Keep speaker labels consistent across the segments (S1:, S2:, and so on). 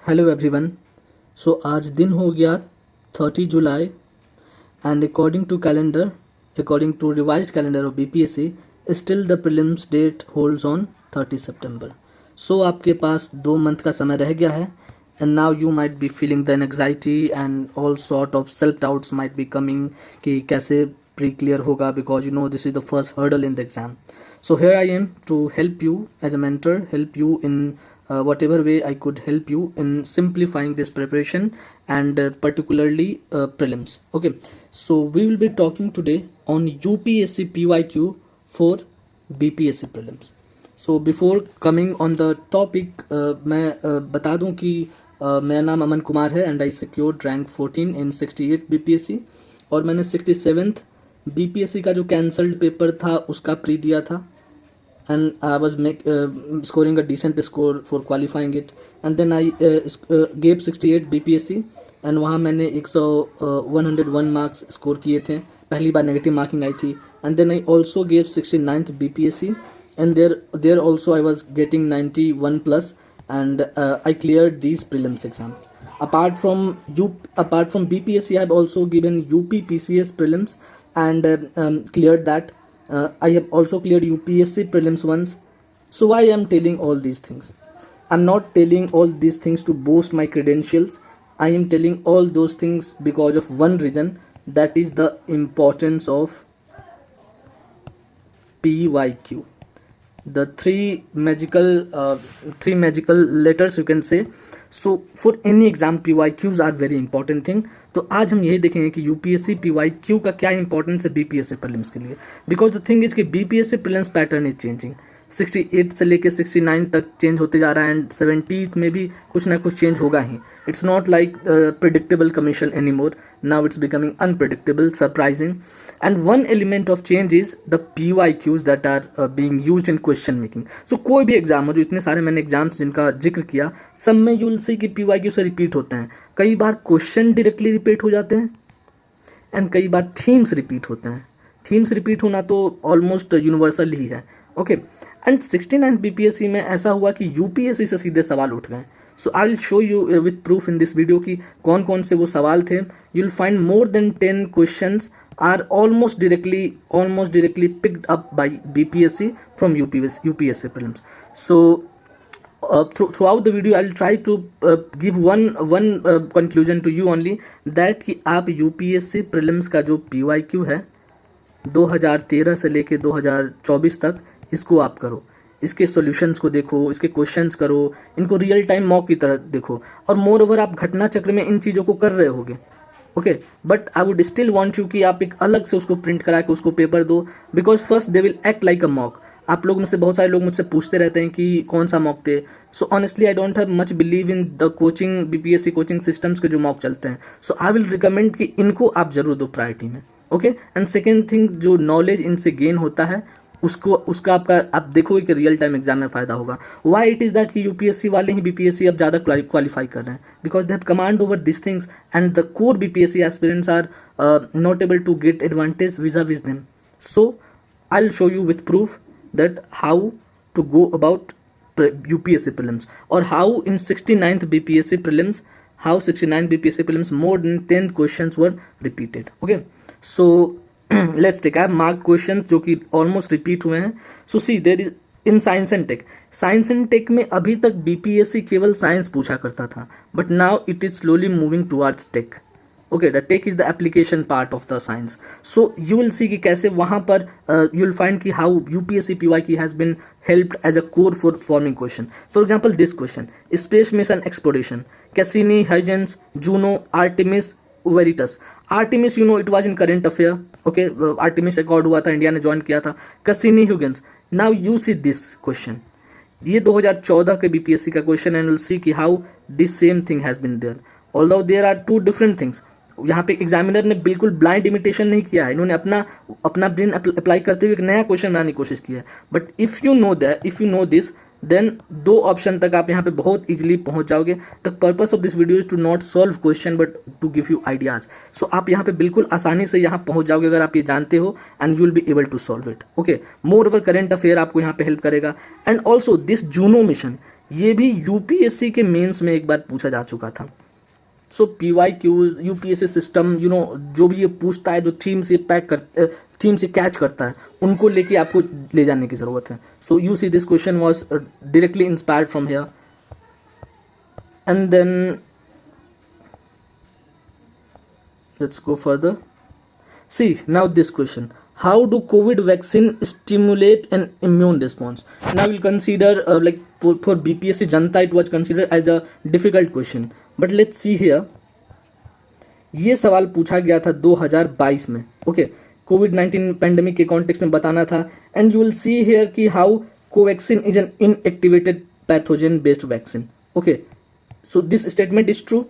S1: Hello everyone. सो आज दिन हो गया 30 जुलाई and according to revised calendar of BPSC still the prelims date holds on 30 सितंबर। सो आपके पास 2 मंथ का समय रह गया है and now you might be feeling the anxiety and all sort of self doubts might be coming कि कैसे प्री क्लियर होगा, because you know this is the first hurdle in the exam. So here I am to help you as a mentor, help you in whatever way I could help you in simplifying this preparation and particularly prelims. Okay, so we will be talking today on UPSC PYQ for BPSC prelims. So before coming on the topic, मैं बता दूं कि मेरा नाम अमन कुमार है and I secured rank 14 in 68 BPSC और मैंने 67th BPSC का जो कैंसल्ड पेपर था उसका प्री दिया था and I was scoring a decent score for qualifying it, and then I gave 68 BPSC and वहाँ मैंने 101 मार्क्स स्कोर किए थे, पहली बार नेगेटिव मार्किंग आई थी. And then I also gave 69th BPSC and there also I was getting 91 plus and I cleared these prelims exam. Apart from BPSC, I have also given UP PCS prelims and cleared that. I have also cleared UPSC prelims once. So why I am telling all these things? I'm not telling all these things to boast my credentials. I am telling all those things because of one reason, that is the importance of PYQ. The three magical letters you can say. So for any exam PYQs are very important thing. तो आज हम यही देखेंगे कि UPSC PYQ का क्या importance है BPSC prelims के लिए. बिकॉज द थिंग इज कि BPSC prelims pattern is changing. 68 से लेके 69 तक चेंज होते जा रहा है एंड 70th में भी कुछ ना कुछ चेंज होगा ही. It's not like predictable commission any more. Now it's becoming unpredictable, surprising. And one element of change is the PYQs that are being used in question making. So कोई भी exam हो, जो इतने सारे मैंने एग्जाम्स जिनका जिक्र किया, सब में यू विल सी कि PYQ से रिपीट होते हैं. कई बार क्वेश्चन डायरेक्टली रिपीट हो जाते हैं एंड कई बार थीम्स रिपीट होते हैं. थीम्स रिपीट होना तो ऑलमोस्ट यूनिवर्सल ही है. ओके, एंड 69 BPSC में ऐसा हुआ कि यूपीएससी से सीधे सवाल उठ गए. So I will show you with proof in this video कि कौन कौन से वो सवाल थे. You will find more than 10 questions are almost directly picked up by BPSC from UPSC prelims. So throughout the video I'll try to give one conclusion to you only, that कि आप UPSC prelims का जो PYQ है 2013 से लेके 2024 तक, इसको आप करो, इसके सॉल्यूशंस को देखो, इसके क्वेश्चंस करो, इनको रियल टाइम मॉक की तरह देखो. और मोर ओवर आप घटना चक्र में इन चीज़ों को कर रहे होगे. Okay, but I would still want you कि आप एक अलग से उसको प्रिंट करा के उसको पेपर दो, because first they will act like a mock. आप लोग में से बहुत सारे लोग मुझसे पूछते रहते हैं कि कौन सा मॉक थे. So honestly I don't have much believe in the coaching BPSC coaching systems के जो मॉक चलते हैं. सो आई विल रिकमेंड कि इनको आप जरूर दो प्रायोरिटी में. ओके, एंड सेकेंड थिंग, जो नॉलेज इनसे गेन होता है उसका आप देखोगे कि रियल टाइम एग्जाम में फायदा होगा. व्हाई इट इज दैट कि यूपीएससी वाले ही बीपीएससी अब ज़्यादा क्वालिफाई कर रहे हैं, because they have command over this things and the core BPSC aspirants are not able to get advantage with them. So I will show you with proof that how to go about UPSC prelims or how in 69th BPSC prelims more than 10 questions were repeated. Okay, so let's take I have marked questions जो कि almost repeat हुए हैं. So see, there is in science and tech में अभी तक BPSC केवल science पूछा करता था, but now it is slowly moving towards tech. Okay, the tech is the application part of the science. So you will see कि कैसे वहाँ पर you will find कि how UPSC PYQ has been helped as a core for forming question. For example, this question: space mission exploration, Cassini, Huygens, Juno, Artemis, Veritas. Artemis, you know, it was in current affair. Okay, Artemis accord हुआ था, India ने join किया था. Cassini, Huygens. Now you see this question. ये 2014 के BPSC का question and will see कि how this same thing has been there, although there are two different things. यहाँ पे एग्जामिनर ने बिल्कुल ब्लाइंड इमिटेशन नहीं किया है, इन्होंने अपना ब्रेन अप्लाई करते हुए एक नया क्वेश्चन बनाने की कोशिश की है. But if you know this then 2 option तक आप यहाँ पे बहुत इजीली पहुँच जाओगे. The purpose of this video is to not solve question but to give you ideas. So आप यहाँ पे बिल्कुल आसानी से यहाँ पहुँच जाओगे अगर आप ये जानते हो and you will be able to solve it. Okay, moreover current affair आपको यहाँ पे हेल्प करेगा. And also this Juno mission, ये भी यूपीएससी के मेंस में एक बार पूछा जा चुका था। सो PYQ यूपीएससी सिस्टम जो भी ये पूछता है, जो थीम से थीम से कैच करता है, उनको लेके आपको ले जाने की ज़रूरत है। So you see this question was directly inspired from here. And then let's go further. See now this question: how do COVID vaccine stimulate an immune response? Now we'll consider like for BPSC Janata it was considered as a difficult question, but let's see here. ये सवाल पूछा गया था 2022 में, okay, कोविड-19 pandemic के context में बताना था। And you will see here कि how Covaxin is an inactivated pathogen based vaccine. Okay, so this statement is true,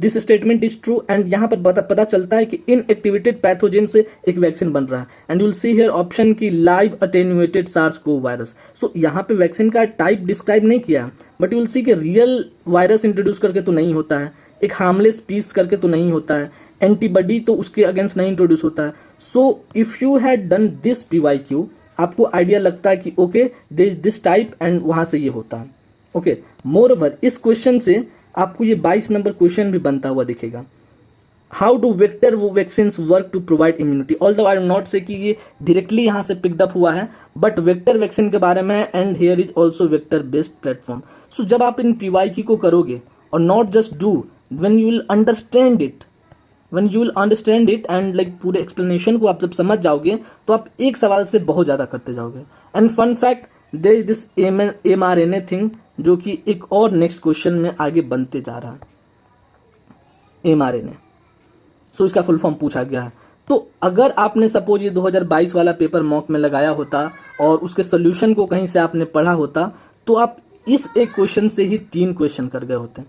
S1: this statement is true. And यहाँ पर पता चलता है कि इनएक्टिवेटेड पैथोजन से एक वैक्सीन बन रहा है। And you will see here option की live attenuated SARS CoV virus. So यहाँ पे वैक्सीन का टाइप डिस्क्राइब नहीं किया, बट यू विल सी कि रियल वायरस इंट्रोड्यूस करके तो नहीं होता है, एक हार्मलेस पीस करके तो नहीं होता है, एंटीबॉडी तो उसके अगेंस्ट नहीं इंट्रोड्यूस होता है। So if you had done this PYQ, आपको आइडिया लगता है कि ओके दिस टाइप एंड वहां से ये होता है। ओके, मोर ओवर इस क्वेश्चन से आपको ये 22 नंबर क्वेश्चन भी बनता हुआ दिखेगा। How do vector vaccines work to provide immunity? Although I will not say कि ये डायरेक्टली यहाँ से पिकड अप हुआ है, बट वेक्टर वैक्सीन के बारे में, and here is also vector based platform. So जब आप इन PYQ को करोगे, और not just do, when you will understand it and like पूरे एक्सप्लेनेशन को आप जब समझ जाओगे तो आप एक सवाल से बहुत ज़्यादा करते जाओगे। And fun fact, there is this mRNA thing जो कि एक और नेक्स्ट क्वेश्चन में आगे बनते जा रहा है, mRNA। सो इसका फुल फॉर्म पूछा गया है। तो अगर आपने सपोज ये 2022 वाला पेपर मॉक में लगाया होता और उसके सोल्यूशन को कहीं से आपने पढ़ा होता, तो आप इस एक क्वेश्चन से ही 3 क्वेश्चन कर गए होते।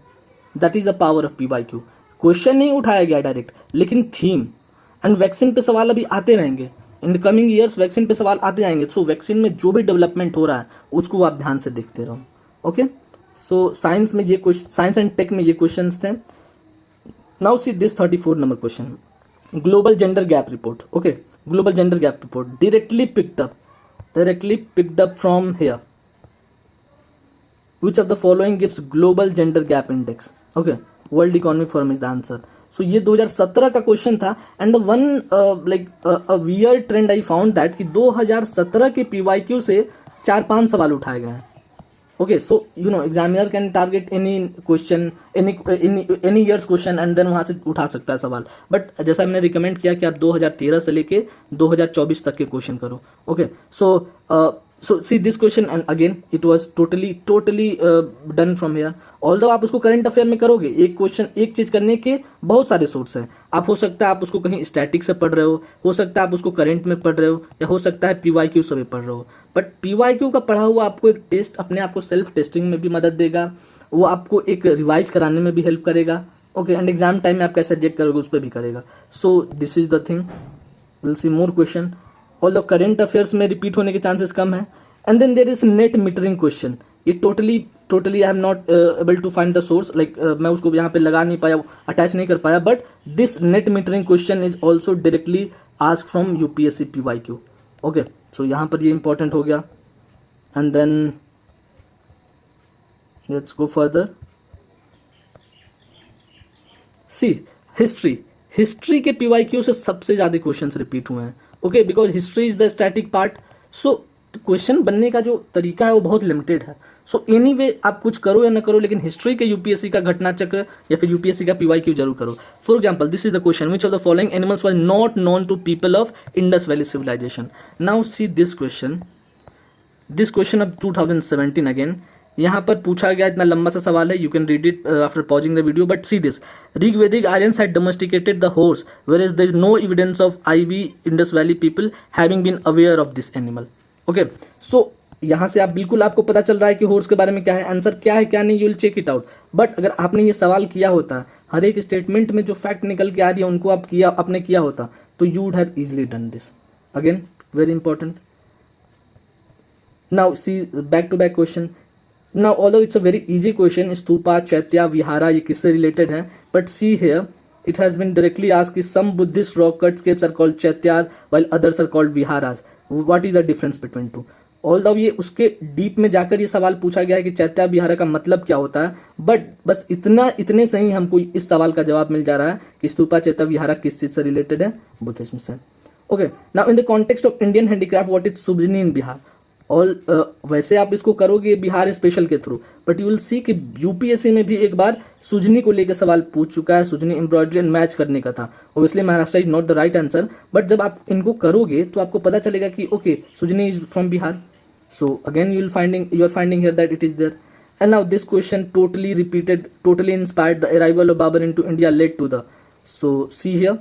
S1: That is the power of PYQ। Question नहीं उठाया गया डायरेक्ट, लेकिन थीम एंड वैक्सीन पे सवाल अभी आते रहेंगे। In the coming years vaccine पे सवाल आते जाएंगे। सो वैक्सीन में जो भी डेवलपमेंट हो रहा है उसको आप ध्यान से देखते रहो। ओके, सो साइंस में ये क्वेश्चन, साइंस एंड टेक में ये क्वेश्चंस थे। Now see this 34 number question, global gender gap report. Okay, global gender gap report directly picked up from here. Which of the following gives global gender gap index? Okay, World Economic Forum is the answer. So ये 2017 का question था। And one a weird trend I found that कि 2017 के PYQ से 4-5 सवाल उठाए गए हैं। Okay, so you know examiner can target any question, any years question, and then वहाँ से उठा सकता है सवाल। बट जैसा हमने रिकमेंड किया कि आप 2013 से लेके 2024 तक के क्वेश्चन करो। Okay, so see this question, and again it was totally done from here. Although आप उसको करंट अफेयर में करोगे, एक क्वेश्चन एक चीज करने के बहुत सारे सोर्स हैं। आप हो सकता है आप उसको कहीं स्टैटिक से पढ़ रहे हो सकता है आप उसको करंट में पढ़ रहे हो, या हो सकता है PYQ से भी पढ़ रहे हो। बट PYQ का पढ़ा हुआ आपको एक टेस्ट, अपने आप को सेल्फ टेस्टिंग में भी मदद देगा, वो आपको एक रिवाइज कराने में भी हेल्प करेगा। ओके, एंड एग्जाम टाइम में आप कैसे एडजस्ट करोगे उस पर भी करेगा। So this is the thing, will see more question. Although current affairs में रिपीट होने के चांसेस कम है। And then there is net metering question. ये totally I am not able to find the source, like मैं उसको यहाँ पे लगा नहीं पाया, अटैच नहीं कर पाया, but this net metering question is also directly ask from UPSC PYQ। Okay, so यहाँ पर ये इंपॉर्टेंट हो गया। And then let's go further. See history के PYQ से सबसे ज्यादा क्वेश्चन रिपीट हुए हैं। Okay, because history is the static part. So question बनने का जो तरीका है वो बहुत लिमिटेड है। सो एनीवे आप कुछ करो या ना करो, लेकिन हिस्ट्री के UPSC का घटना चक्र या फिर UPSC का PYQ जरूर करो। For example, this is the question, which of the following animals were not known to people of Indus valley civilization? Now see this question of 2017 again. यहाँ पर पूछा गया, इतना लंबा सा सवाल है, you can read it after pausing the video, but see this, Rigvedic Aryans had domesticated the horse, whereas there is no evidence of IV Indus Valley people having been aware of this animal. Okay, so यहाँ से आप बिल्कुल आपको पता चल रहा है कि हॉर्स के बारे में क्या है, आंसर क्या है क्या नहीं, you will check it out. But अगर आपने ये सवाल किया होता, हर एक स्टेटमेंट में जो फैक्ट निकल के आ रही है उनको आपने किया होता, तो you would have easily done this. Again very important. Now see back to back question. Now although it's a very easy question, stupa, chaitya, vihara, ये किससे रिलेटेड है, but see here it has been directly asked if some Buddhist rock cutscapes are called chaityas while others are called viharas. What is the difference between two? Although ये उसके deep में जाकर ये सवाल पूछा गया है कि चैत्य विहार का मतलब क्या होता है, बट बस इतने से ही हमको इस सवाल का जवाब मिल जा रहा है कि स्तूपा चैत्य विहार किस चीज से रिलेटेड है, बुद्धिज्म से। Okay, now in the context of Indian handicraft what is Sujani in Bihar. और वैसे आप इसको करोगे बिहार स्पेशल के through, but you will see कि यूपीएससी में भी एक बार सुजनी को लेकर सवाल पूछ चुका है, सुजनी एम्ब्रॉयडरी एंड मैच करने का था। Obviously Maharashtra is not the right answer, but जब आप इनको करोगे तो आपको पता चलेगा कि okay Sujni is from Bihar. So again you are finding here that it is there. And now this question totally repeated, totally inspired the arrival of Babur into India led to the, so see here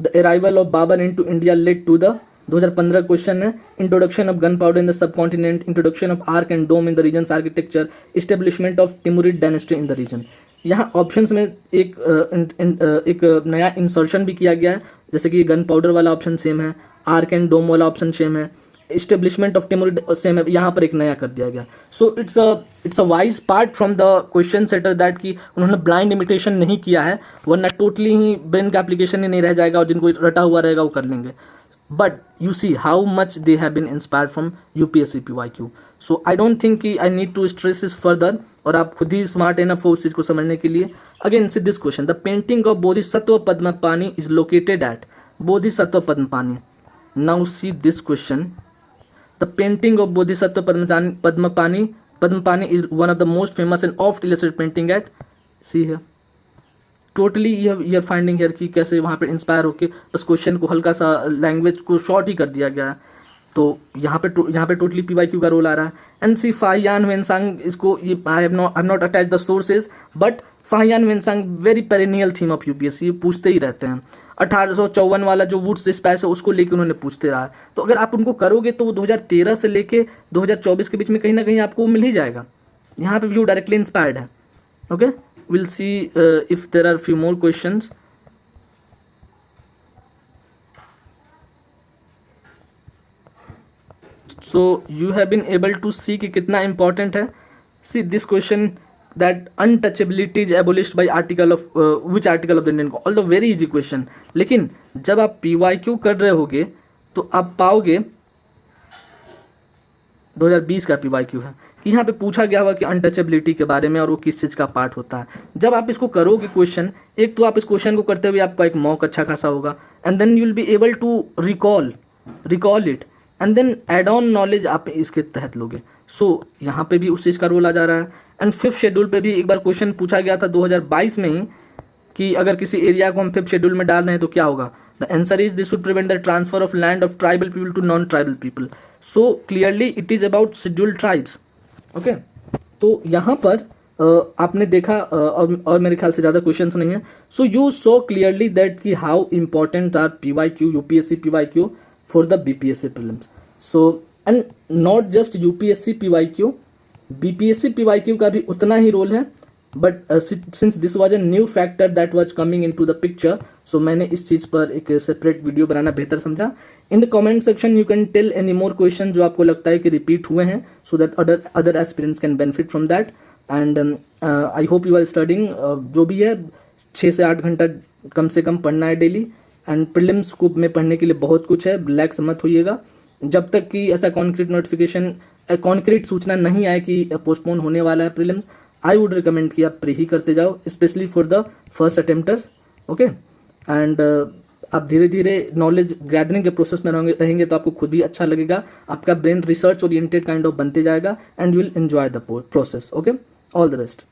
S1: the arrival of Babur into India led to the 2015 question है, introduction of gun powder in the subcontinent, introduction of arch and dome in the region architecture, establishment of Timurid dynasty in the region. यहाँ options में एक नया insertion भी किया गया है, जैसे कि गन पाउडर वाला ऑप्शन सेम है, आर्क एंड डोम वाला ऑप्शन सेम है, इस्टेब्लिशमेंट ऑफ टिमुरिड सेम है, यहाँ पर एक नया कर दिया गया। So it's a wise part from the question setter that कि उन्होंने ब्लाइंड इमिटेशन नहीं किया है, वरना टोटली ही ब्रेन का एप्लीकेशन ही नहीं रह जाएगा और जिनको रटा हुआ रहेगा वो कर लेंगे। But you see how much they have been inspired from UPSC PYQ. So I don't think I need to stress this further, और आप खुद ही स्मार्ट इनफ हो उस चीज को समझने के लिए। Again see this question, the painting of Bodhisattva Padmapani is located at, Bodhisattva Padmapani. Now see this question, the painting of Bodhisattva Padmapani is one of the most famous and oft illustrated painting at, see here totally ये are finding here कि कैसे वहाँ पे inspire होके बस question को हल्का सा लैंग्वेज को शॉर्ट ही कर दिया गया है। तो यहाँ पे टोटली पीवाईक्यू का रोल आ रहा है। एंड सी फाहियान वेनसांग, इसको ये I have not attach the sources, but Fahien Xuanzang very perennial theme of UPSC, ये पूछते ही रहते हैं। 1854 वाला जो वुड्स स्पाइस है उसको लेके उन्होंने पूछते रहा है। तो अगर आप उनको करोगे तो वो 2013 से लेके 2024 के बीच में कहीं ना कहीं आपको मिल ही जाएगा। यहाँ पे भी वो डायरेक्टली इंस्पायर्ड है। Okay, we'll see if there are few more questions. So you have been able to see कि कितना important है। See this question that untouchability is abolished by article of which article of the Indian Code, although very easy question, लेकिन जब आप PYQ कर रहे होगे तो आप पाओगे 2020 का PYQ है कि यहाँ पे पूछा गया हुआ कि अनटचेबिलिटी के बारे में और वो किस चीज़ का पार्ट होता है। जब आप इसको करोगे क्वेश्चन, एक तो आप इस क्वेश्चन को करते हुए आपका एक मॉक अच्छा खासा होगा, and then you will be able to recall it, and then add on knowledge आप इसके तहत लोगे। सो यहाँ पे भी उस चीज़ का रोल आ जा रहा है। एंड 5th शेड्यूल पे भी एक बार क्वेश्चन पूछा गया था 2022 में ही कि अगर किसी एरिया को हम 5th शेड्यूल में डाल रहे हैं तो क्या होगा। The answer is this would prevent the transfer of land of tribal people to non tribal people. So clearly it is about scheduled tribes. Okay, तो यहाँ पर आपने देखा और मेरे ख्याल से ज़्यादा क्वेश्चंस नहीं है। So you saw clearly that कि how important are PYQ, UPSC PYQ for the BPSC prelims. So and not just UPSC PYQ, BPSC PYQ का भी उतना ही रोल है, but since this was a new factor that was coming into the picture, so मैंने इस चीज़ पर एक separate video बनाना बेहतर समझा। In the comment section you can tell any more question जो आपको लगता है कि रिपीट हुए हैं, so that other aspirants can benefit from that. And I hope you are studying, जो भी है 6 से 8 घंटा कम से कम पढ़ना है डेली। एंड प्रीलिम्स को में पढ़ने के लिए बहुत कुछ है, रिलैक्स मत होइएगा जब तक कि ऐसा कॉन्क्रीट सूचना नहीं आए कि पोस्टपोन होने वाला है प्रीलिम्स। आई वुड रिकमेंड कि आप प्री ही करते जाओ, specially for the first attempters. Okay, and आप धीरे धीरे नॉलेज गैदरिंग के प्रोसेस में रहेंगे तो आपको खुद भी अच्छा लगेगा, आपका brain research oriented kind of बनते जाएगा, and you will enjoy the process. Okay, all the best.